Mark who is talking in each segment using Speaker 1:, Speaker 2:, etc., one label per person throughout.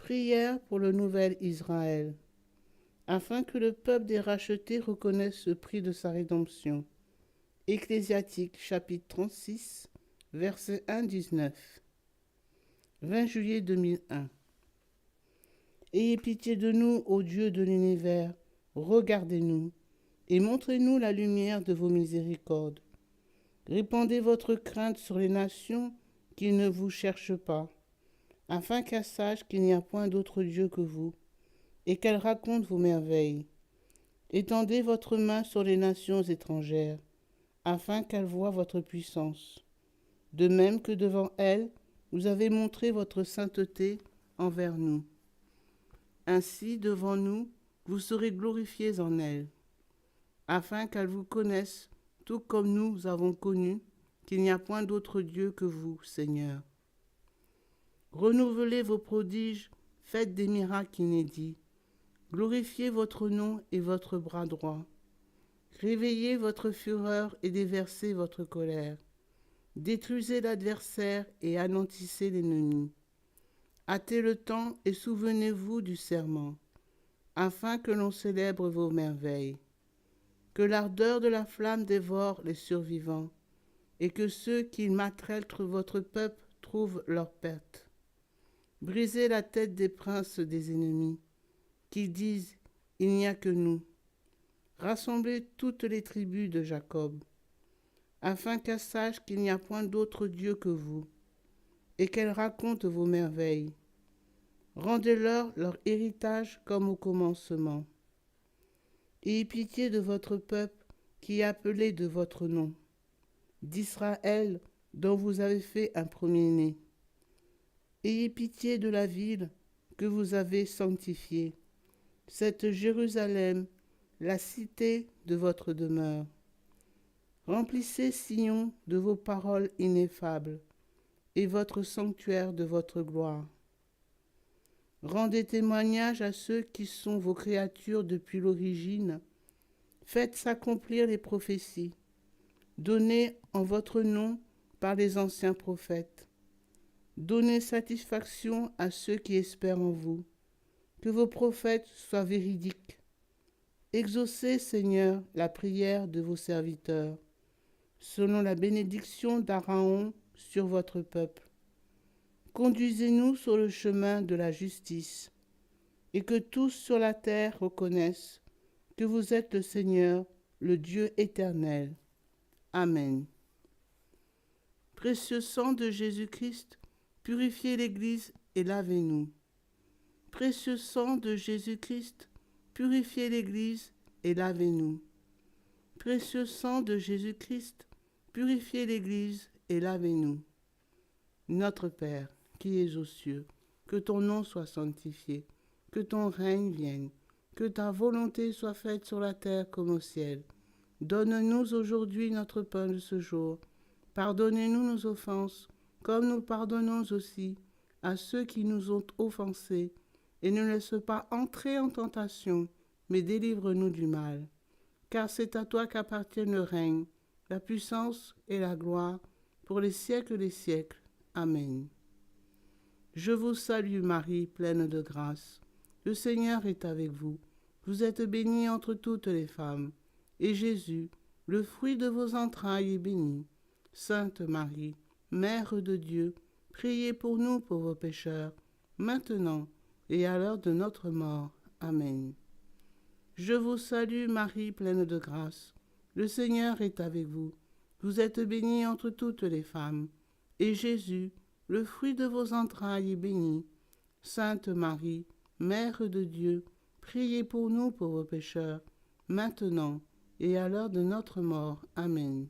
Speaker 1: Prière pour le nouvel Israël, afin que le peuple des rachetés reconnaisse le prix de sa rédemption. Ecclésiastique chapitre 36, verset 1-19. 20 juillet 2001. Ayez pitié de nous, ô Dieu de l'univers, regardez-nous, et montrez-nous la lumière de vos miséricordes. Répandez votre crainte sur les nations qui ne vous cherchent pas, afin qu'elles sachent qu'il n'y a point d'autre Dieu que vous, et qu'elles racontent vos merveilles. Étendez votre main sur les nations étrangères, afin qu'elles voient votre puissance. De même que devant elles, vous avez montré votre sainteté envers nous. Ainsi, devant nous, vous serez glorifiés en elles, afin qu'elles vous connaissent, tout comme nous avons connu qu'il n'y a point d'autre Dieu que vous, Seigneur. Renouvelez vos prodiges, faites des miracles inédits. Glorifiez votre nom et votre bras droit. Réveillez votre fureur et déversez votre colère. Détruisez l'adversaire et anéantissez l'ennemi. Hâtez le temps et souvenez-vous du serment, afin que l'on célèbre vos merveilles. Que l'ardeur de la flamme dévore les survivants, et que ceux qui maltraitent votre peuple trouvent leur perte. Brisez la tête des princes des ennemis, qui disent « Il n'y a que nous ». Rassemblez toutes les tribus de Jacob, afin qu'elles sachent qu'il n'y a point d'autre Dieu que vous, et qu'elles racontent vos merveilles. Rendez-leur leur héritage comme au commencement. Ayez pitié de votre peuple qui est appelé de votre nom, d'Israël dont vous avez fait un premier-né. Ayez pitié de la ville que vous avez sanctifiée, cette Jérusalem, la cité de votre demeure. Remplissez Sion de vos paroles ineffables, et votre sanctuaire de votre gloire. Rendez témoignage à ceux qui sont vos créatures depuis l'origine. Faites s'accomplir les prophéties, données en votre nom par les anciens prophètes. Donnez satisfaction à ceux qui espèrent en vous, que vos prophètes soient véridiques. Exaucez, Seigneur, la prière de vos serviteurs, selon la bénédiction d'Aaron sur votre peuple. Conduisez-nous sur le chemin de la justice, et que tous sur la terre reconnaissent que vous êtes le Seigneur, le Dieu éternel. Amen. Précieux sang de Jésus-Christ, purifiez l'Église et lavez-nous. Précieux sang de Jésus-Christ, purifiez l'Église et lavez-nous. Précieux sang de Jésus-Christ, purifiez l'Église et lavez-nous. Notre Père, qui es aux cieux, que ton nom soit sanctifié, que ton règne vienne, que ta volonté soit faite sur la terre comme au ciel. Donne-nous aujourd'hui notre pain de ce jour. Pardonnez-nous nos offenses, comme nous pardonnons aussi à ceux qui nous ont offensés. Et ne laisse pas entrer en tentation, mais délivre-nous du mal. Car c'est à toi qu'appartiennent le règne, la puissance et la gloire, pour les siècles des siècles. Amen. Je vous salue Marie, pleine de grâce. Le Seigneur est avec vous. Vous êtes bénie entre toutes les femmes. Et Jésus, le fruit de vos entrailles, est béni. Sainte Marie, Mère de Dieu, priez pour nous pauvres pécheurs, maintenant et à l'heure de notre mort. Amen. Je vous salue Marie, pleine de grâce. Le Seigneur est avec vous. Vous êtes bénie entre toutes les femmes. Et Jésus, le fruit de vos entrailles, est béni. Sainte Marie, Mère de Dieu, priez pour nous pauvres pécheurs, maintenant et à l'heure de notre mort. Amen.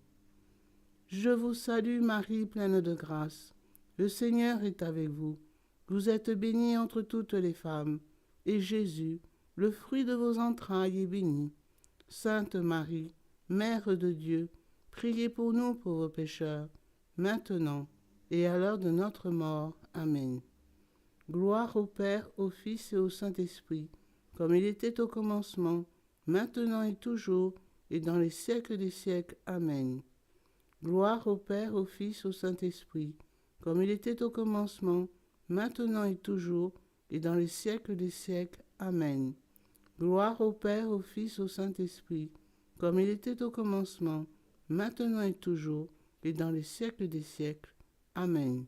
Speaker 1: Je vous salue Marie, pleine de grâce. Le Seigneur est avec vous. Vous êtes bénie entre toutes les femmes, et Jésus, le fruit de vos entrailles, est béni. Sainte Marie, Mère de Dieu, priez pour nous pauvres pécheurs, maintenant et à l'heure de notre mort. Amen. Gloire au Père, au Fils et au Saint-Esprit, comme il était au commencement, maintenant et toujours, et dans les siècles des siècles. Amen. Gloire au Père, au Fils, au Saint-Esprit, comme il était au commencement, maintenant et toujours, et dans les siècles des siècles. Amen. Gloire au Père, au Fils, au Saint-Esprit, comme il était au commencement, maintenant et toujours, et dans les siècles des siècles. Amen.